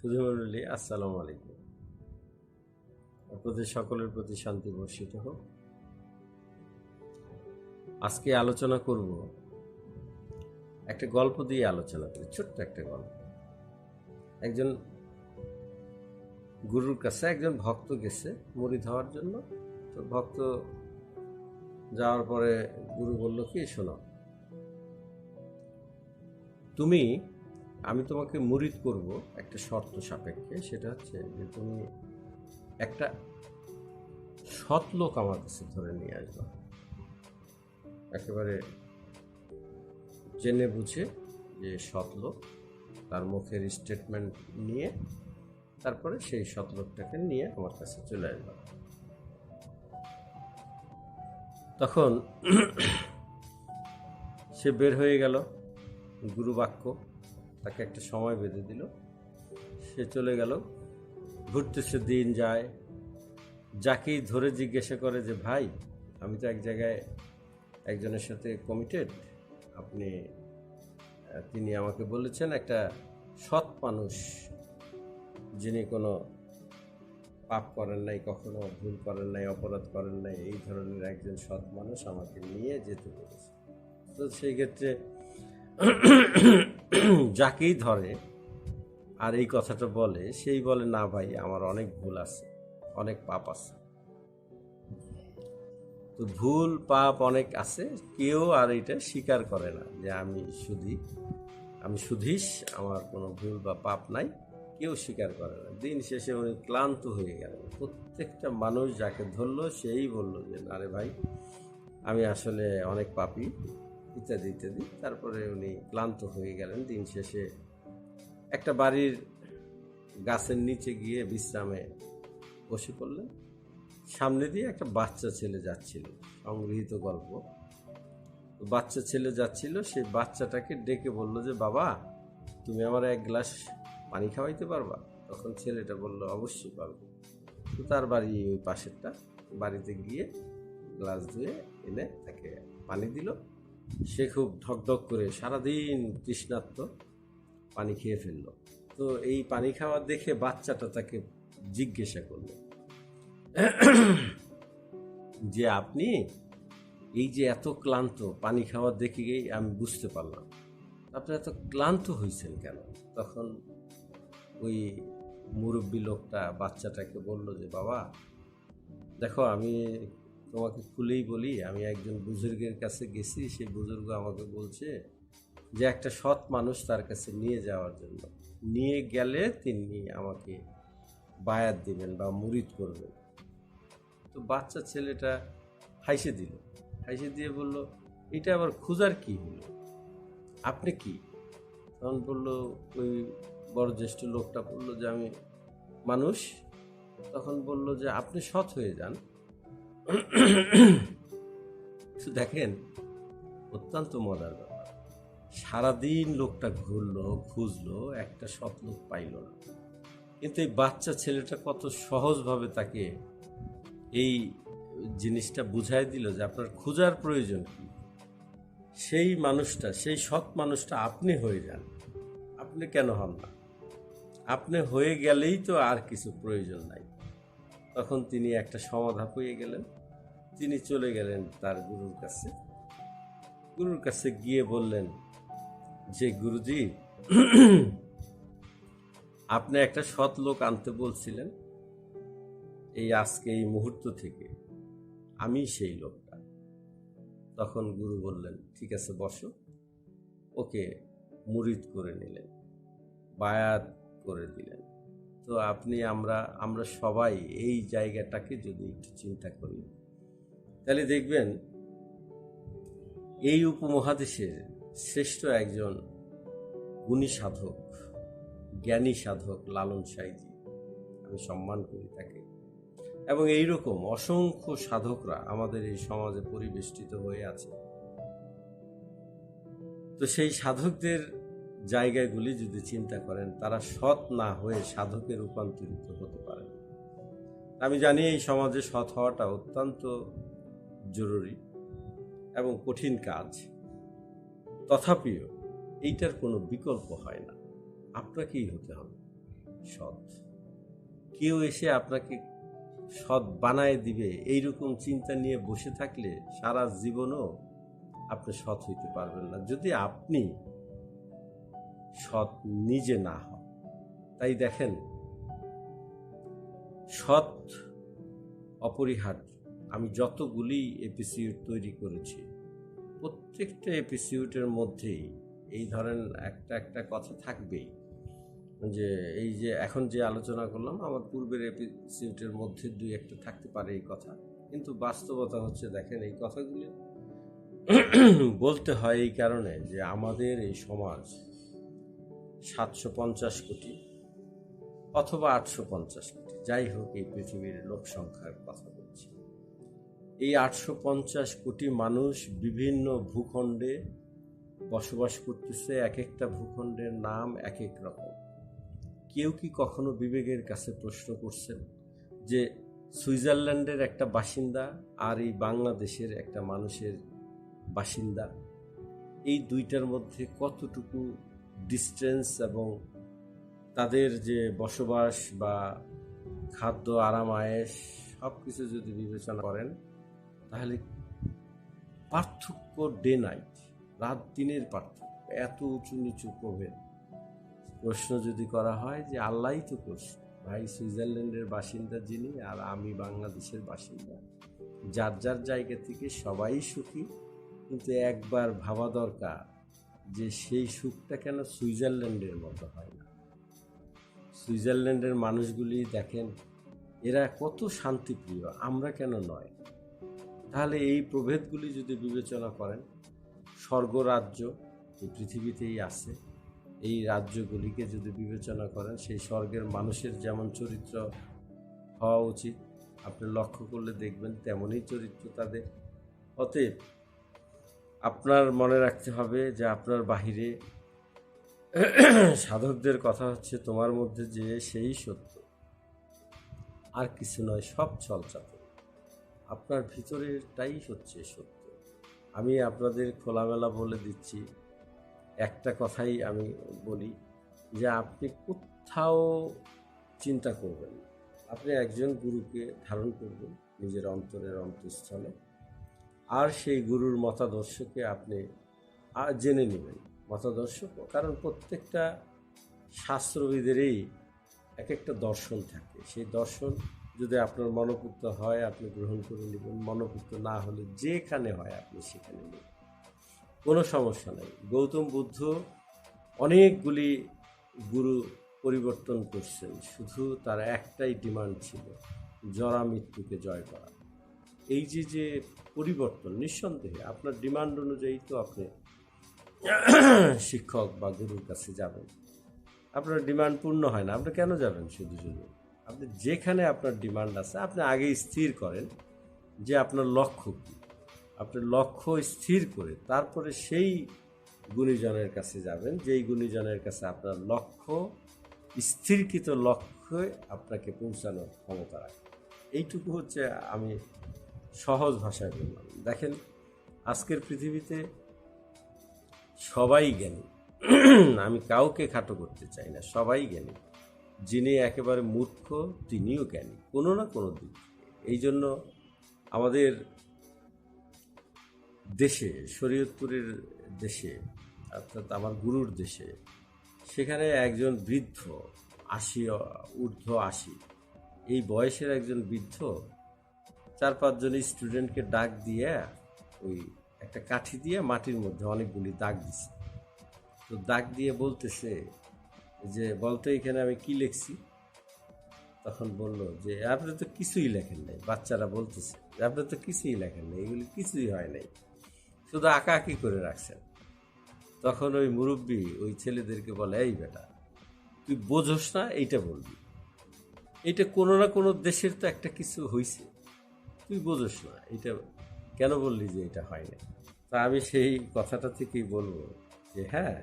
সুধীমণ্ডলী, আসসালামু আলাইকুম। আপনাদের সকলের প্রতি শান্তি বর্ষিত হোক। আজকে আলোচনা করব, একটা গল্প দিয়ে আলোচনা করি, ছোট্ট একটা গল্প। একজন গুরুর কাছে একজন ভক্ত গেছে মুরিদ হওয়ার জন্য। তো ভক্ত যাওয়ার পরে গুরু বলল, কি শোনো, আমি তোমাকে মুরিদ করব একটা শর্ত সাপেক্ষে। সেটা হচ্ছে যে তুমি একটা সৎ লোক আমার কাছে ধরে নিয়ে আসবা, একেবারে জেনে বুঝে যে সৎ লোক, তার মুখের স্টেটমেন্ট নিয়ে তারপরে সেই সৎ লোকটাকে নিয়ে আমার কাছে চলে আসবা। তখন সে বের হয়ে গেল। গুরু বাক্য তাকে একটা সময় বেঁধে দিল। সে চলে গেল, ঘুরতেছে, দিন যায়। যাকেই ধরে জিজ্ঞাসা করে যে, ভাই, আমি তো এক জায়গায় একজনের সাথে কমিটেড, তিনি আমাকে বলেছেন একটা সৎ মানুষ, যিনি কোনো পাপ করেন নাই, কখনো ভুল করেন নাই, অপরাধ করেন নাই, এই ধরনের একজন সৎ মানুষ আমাকে নিয়ে যেতে বলেছে। তো সেই ক্ষেত্রে যাকেই ধরে আর এই কথাটা বলে, সেই বলে, না ভাই, আমার অনেক ভুল আছে, অনেক পাপ আছে। তো ভুল পাপ অনেক আছে, কেউ আর এটা স্বীকার করে না যে আমি সুধীশ, আমার কোনো ভুল বা পাপ নাই, কেউ স্বীকার করে না। দিন শেষে উনি ক্লান্ত হয়ে গেলেন। প্রত্যেকটা মানুষ যাকে ধরলো সেই বলল যে, না রে ভাই, আমি আসলে অনেক পাপী, ইত্যাদি ইত্যাদি। তারপরে উনি ক্লান্ত হয়ে গেলেন। দিন শেষে একটা বাড়ির গাছের নিচে গিয়ে বিশ্রামে বসে পড়লেন। সামনে দিয়ে একটা বাচ্চা ছেলে যাচ্ছিল, সংগৃহীত গল্প। বাচ্চা ছেলে যাচ্ছিল, সেই বাচ্চাটাকে ডেকে বলল যে, বাবা, তুমি আমার এক গ্লাস পানি খাওয়াইতে পারবা? তখন ছেলেটা বলল, অবশ্যই পারবো। তো তার বাড়ি ওই পাশেরটা, বাড়িতে গিয়ে গ্লাস ধুয়ে এনে তাকে পানি দিল। সে খুব ঢকঢক করে সারাদিন তৃষ্ণার্ত পানি খেয়ে ফেলল। তো এই পানি খাওয়া দেখে বাচ্চাটা তাকে জিজ্ঞাসা করল যে, আপনি এই যে এত ক্লান্ত, পানি খাওয়া দেখে গিয়ে আমি বুঝতে পারলাম, আপনি এত ক্লান্ত হয়েছেন কেন? তখন ওই মুরব্বী লোকটা বাচ্চাটাকে বলল যে, বাবা, দেখো, আমি তোমাকে খুলেই বলি, আমি একজন বুজুর্গের কাছে গেছি। সেই বুজুর্গ আমাকে বলছে যে একটা সৎ মানুষ তার কাছে নিয়ে যাওয়ার জন্য, নিয়ে গেলে তিনি আমাকে বায়াত দিবেন বা মুরিদ করবেন। তো বাচ্চা ছেলেটা হাসে দিল, হাসে দিয়ে বলল, এটা আবার খোঁজার কি হলো, আপনি কি? তখন বলল, ওই বয়োজ্যেষ্ঠ লোকটা বলল যে, আমি মানুষ। তখন বলল যে, আপনি সৎ হয়ে যান। দেখেন, অত্যন্ত মজার ব্যাপার। সারাদিন লোকটা ঘুরলো, খুঁজলো, একটা সৎ লোক পাইল না। কিন্তু এই বাচ্চা ছেলেটা কত সহজভাবে তাকে এই জিনিসটা বুঝাই দিল যে আপনার খোঁজার প্রয়োজন কি। সেই মানুষটা, সেই সৎ মানুষটা আপনি হয়ে যান। আপনি কেন হন না? আপনি হয়ে গেলেই তো আর কিছু প্রয়োজন নাই। তখন তিনি একটা সমাধা পেয়ে গেলেন। তিনি চলে গেলেন তার গুরুর কাছে। গুরুর কাছে গিয়ে বললেন যে, গুরুজি, আপনি একটা সৎ লোক আনতে বলছিলেন, এই আজকে এই মুহূর্ত থেকে আমি সেই লোকটা। তখন গুরু বললেন, ঠিক আছে, বসো। ওকে মুরিদ করে নিলেন, বায়াত করে দিলেন। তো আমরা সবাই এই জায়গাটাকে যদি একটু চিন্তা করি, তাহলে দেখবেন এই উপমহাদেশের শ্রেষ্ঠ একজন গুণী সাধক, জ্ঞানী সাধক লালন সাঁইজি, আমি সম্মান করি তাকে। এবং এইরকম অসংখ্য সাধকরা আমাদের এই সমাজে পরিবেষ্টিত হয়ে আছে। তো সেই সাধকদের জায়গাগুলি যদি চিন্তা করেন, তারা সৎ না হয়ে সাধকে রূপান্তরিত হতে পারেন। আমি জানি এই সমাজে সৎ হওয়াটা অত্যন্ত জরুরি এবং কঠিন কাজ, তথাপিও এইটার কোনো বিকল্প হয় না, আপনাকেই হতে হবে। সৎ। কেউ এসে আপনাকে সৎ বানায় দিবে এইরকম চিন্তা নিয়ে বসে থাকলে সারা জীবনও আপনি সৎ হইতে পারবেন না, যদি আপনি সৎ নিজে না হন। তাই দেখেন, সৎ অপরিহার্য। আমি যতগুলি এপিসোড তৈরি করেছি, প্রত্যেকটা এপিসোডের মধ্যেই এই ধরেন একটা একটা কথা থাকবেই, যে এই যে এখন যে আলোচনা করলাম, আমার পূর্বের এপিসোডের মধ্যে দুই একটা থাকতে পারে এই কথা, কিন্তু বাস্তবতা হচ্ছে দেখেন এই কথাগুলি বলতে হয় এই কারণে যে আমাদের এই সমাজ 750 কোটি অথবা 850 কোটি, যাই হোক, এই পৃথিবীর লোক সংখ্যার কথা বলছি। এই 850 কোটি মানুষ বিভিন্ন ভূখণ্ডে বসবাস করতেছে। এক একটা ভূখণ্ডের নাম এক এক রকম। কেউ কি কখনো বিবেকের কাছে প্রশ্ন করছেন যে সুইজারল্যান্ডের একটা বাসিন্দা আর এই বাংলাদেশের একটা মানুষের বাসিন্দা, এই দুইটার মধ্যে কতটুকু ডিস্টেন্স এবং তাদের যে বসবাস বা খাদ্য, আরাম, আয়েস সব কিছু যদি বিবেচনা করেন, তাহলে পার্থক্য ডে নাইট, রাত দিনের পার্থক্য, এত উঁচু নিচু প্রভেদ। প্রশ্ন যদি করা হয় যে আল্লাহই তো করছে ভাই, সুইজারল্যান্ডের বাসিন্দা যিনি আর আমি বাংলাদেশের বাসিন্দা, যার যার জায়গা থেকে সবাই সুখী, কিন্তু একবার ভাবা দরকার যে সেই সুখটা কেন সুইজারল্যান্ডের মতো হয় না। সুইজারল্যান্ডের মানুষগুলি দেখেন, এরা কত শান্তিপ্রিয়, আমরা কেন নয়? তাহলে এই প্রভেদগুলি যদি বিবেচনা করেন, স্বর্গরাজ্য এই পৃথিবীতেই আছে, এই রাজ্যগুলিকে যদি বিবেচনা করেন, সেই স্বর্গের মানুষের যেমন চরিত্র হওয়া উচিত, আপনি লক্ষ্য করলে দেখবেন তেমনই চরিত্র তাদের। অতএব আপনার মনে রাখতে হবে যে আপনার বাহিরে সাধকদের কথা হচ্ছে তোমার মধ্যে যে সেই সত্য, আর কিছু নয়, সব ছলচাতুর। আপনার ভিতরেরটাই হচ্ছে সত্য। আমি আপনাদের খোলামেলা বলে দিচ্ছি, একটা কথাই আমি বলি যে আপনি কোথাও চিন্তা করবেন না। আপনি একজন গুরুকে ধারণ করবেন নিজের অন্তরের অন্তঃস্থলে, আর সেই গুরুর মতাদর্শকে আপনি জেনে নেবেন। মতাদর্শ, কারণ প্রত্যেকটা শাস্ত্রবিদেরই এক একটা দর্শন থাকে। সেই দর্শন যদি আপনার মনোপুত হয়, আপনি গ্রহণ করে নেবেন। মনোপুত না হলে যেখানে হয় আপনি সেখানে নেবেন, কোনো সমস্যা নেই। গৌতম বুদ্ধ অনেকগুলি গুরু পরিবর্তন করছেন, শুধু তার একটাই ডিমান্ড ছিল, জরা মৃত্যুকে জয় করা। এই যে যে পরিবর্তন, নিঃসন্দেহে আপনার ডিমান্ড অনুযায়ী তো আপনি শিক্ষক বা গুরুর কাছে যাবেন। আপনার ডিমান্ড পূর্ণ হয় না, আপনি কেন যাবেন শুধু শুধু? আপনি যেখানে আপনার ডিমান্ড আছে, আপনি আগে স্থির করেন যে আপনার লক্ষ্য কী। আপনার লক্ষ্য স্থির করে তারপরে সেই গুণীজনের কাছে যাবেন, যেই গুণীজনের কাছে আপনার লক্ষ্য, স্থিরকৃত লক্ষ্যে আপনাকে পৌঁছানোর ক্ষমতা রাখে। এইটুকু হচ্ছে আমি সহজ ভাষায় বললাম। দেখেন, আজকের পৃথিবীতে সবাই জ্ঞানী, আমি কাউকে খাটো করতে চাই না, সবাই জ্ঞানী। যিনি একেবারে মূর্খ তিনিও জ্ঞানী কোনো না কোনো দিক। এই জন্য আমাদের দেশে, শরীয়তপুরের দেশে, অর্থাৎ আমার গুরুর দেশে, সেখানে একজন বৃদ্ধ, 80 ঊর্ধ্ব 80 এই বয়সের একজন বৃদ্ধ 4-5 জন স্টুডেন্টকে ডাক দিয়ে ওই একটা কাঠি দিয়ে মাটির মধ্যে অনেকগুলি দাগ দিছে। তো দাগ দিয়ে বলতেছে যে বলতো এখানে আমি কি লিখছি। তখন বলল যে আপনি তো কিছুই লেখেন নাই। বাচ্চারা বলতেছে যে আপনি তো কিছুই লেখেন নাই, এগুলি কিছুই হয় নাই, শুধু আঁকাআঁকি করে রাখছেন। তখন ওই মুরব্বী ওই ছেলেদেরকে বলে, এই বেটা, তুই বোঝোস না, এইটা বলবি। এটা কোনো না কোনো দেশের তো একটা কিছু হয়েছে, তুই বোঝোস না, এটা কেন বললি যে এটা হয় না? তা আমি সেই কথাটা থেকেই বলবো যে হ্যাঁ,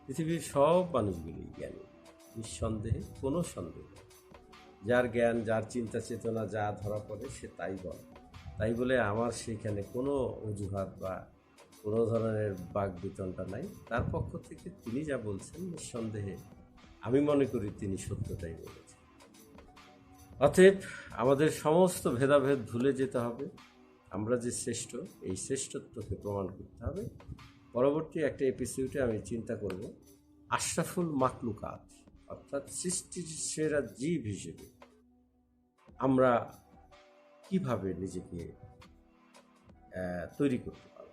পৃথিবীর সব মানুষগুলি জ্ঞানী, নিঃসন্দেহে, কোনো সন্দেহ। যার জ্ঞান, যার চিন্তা চেতনা যা ধরা পড়ে সে তাই বলে। তাই বলে আমার সেখানে কোনো অজুহাত বা কোনো ধরনের বাকবিতণ্ডা নাই। তার পক্ষ থেকে তিনি যা বলছেন, নিঃসন্দেহে আমি মনে করি তিনি সত্যটাই বলেছেন। অতএব আমাদের সমস্ত ভেদাভেদ ভুলে যেতে হবে। আমরা যে শ্রেষ্ঠ, এই শ্রেষ্ঠত্বকে প্রমাণ করতে হবে। পরবর্তী একটা এপিসোডে আমি চিন্তা করব আশরাফুল মাখলুকাত, অর্থাৎ সৃষ্টির সেরা জীব হিসেবে আমরা কিভাবে নিজেকে তৈরি করতে পারব,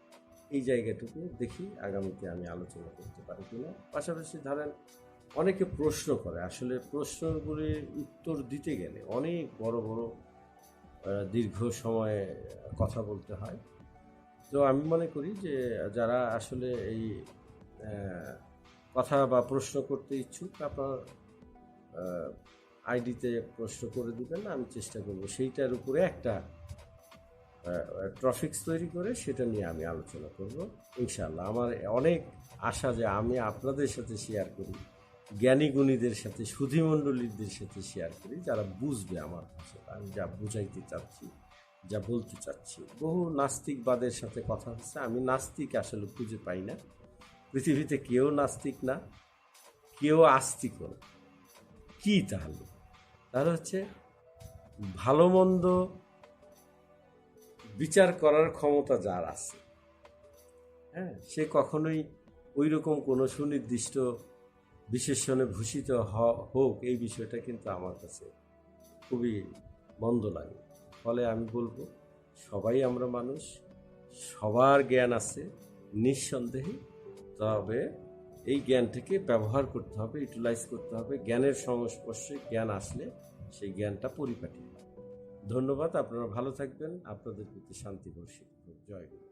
এই জায়গাটুকু দেখি আগামীতে আমি আলোচনা করতে পারি কিনা। পাশাপাশি ধরেন অনেকে প্রশ্ন করে, আসলে প্রশ্নগুলির উত্তর দিতে গেলে অনেক বড় বড় দীর্ঘ সময় কথা বলতে হয়। তো আমি মনে করি যে যারা আসলে এই কথা বা প্রশ্ন করতে ইচ্ছুক, আপনার আইডিতে প্রশ্ন করে দিবেন, আমি চেষ্টা করব সেইটার উপরে একটা টপিকস তৈরি করে সেটা নিয়ে আমি আলোচনা করব ইনশাআল্লাহ। আমার অনেক আশা যে আমি আপনাদের সাথে শেয়ার করি, জ্ঞানী গুণীদের সাথে, সুধীমণ্ডলীদের সাথে শেয়ার করি, যারা বুঝবে আমার ভাষাটা, আমি যা বুঝাইতে চাচ্ছি, যা বলতে চাচ্ছি। বহু নাস্তিকবাদের সাথে কথা হচ্ছে, আমি নাস্তিক আসলে খুঁজে পাই না। পৃথিবীতে কেউ নাস্তিক না, কেউ আস্তিকও না। কী তাহলে? তাহলে হচ্ছে ভালো মন্দ বিচার করার ক্ষমতা যার আছে, হ্যাঁ, সে কখনোই ওই রকম কোনো সুনির্দিষ্ট বিশেষণে ভূষিত হোক, এই বিষয়টা কিন্তু আমার কাছে খুবই মন্দ লাগে। ফলে আমি বলবো সবাই আমরা মানুষ, সবার জ্ঞান আছে নিঃসন্দেহে, তবে এই জ্ঞানটাকে ব্যবহার করতে হবে, ইউটিলাইজ করতে হবে। জ্ঞানের সংস্পর্শে জ্ঞান আসলে সেই জ্ঞানটা পরিপাটি। ধন্যবাদ, আপনারা ভালো থাকবেন, আপনাদের প্রতি শান্তি বর্ষিত হোক। জয় গুরু।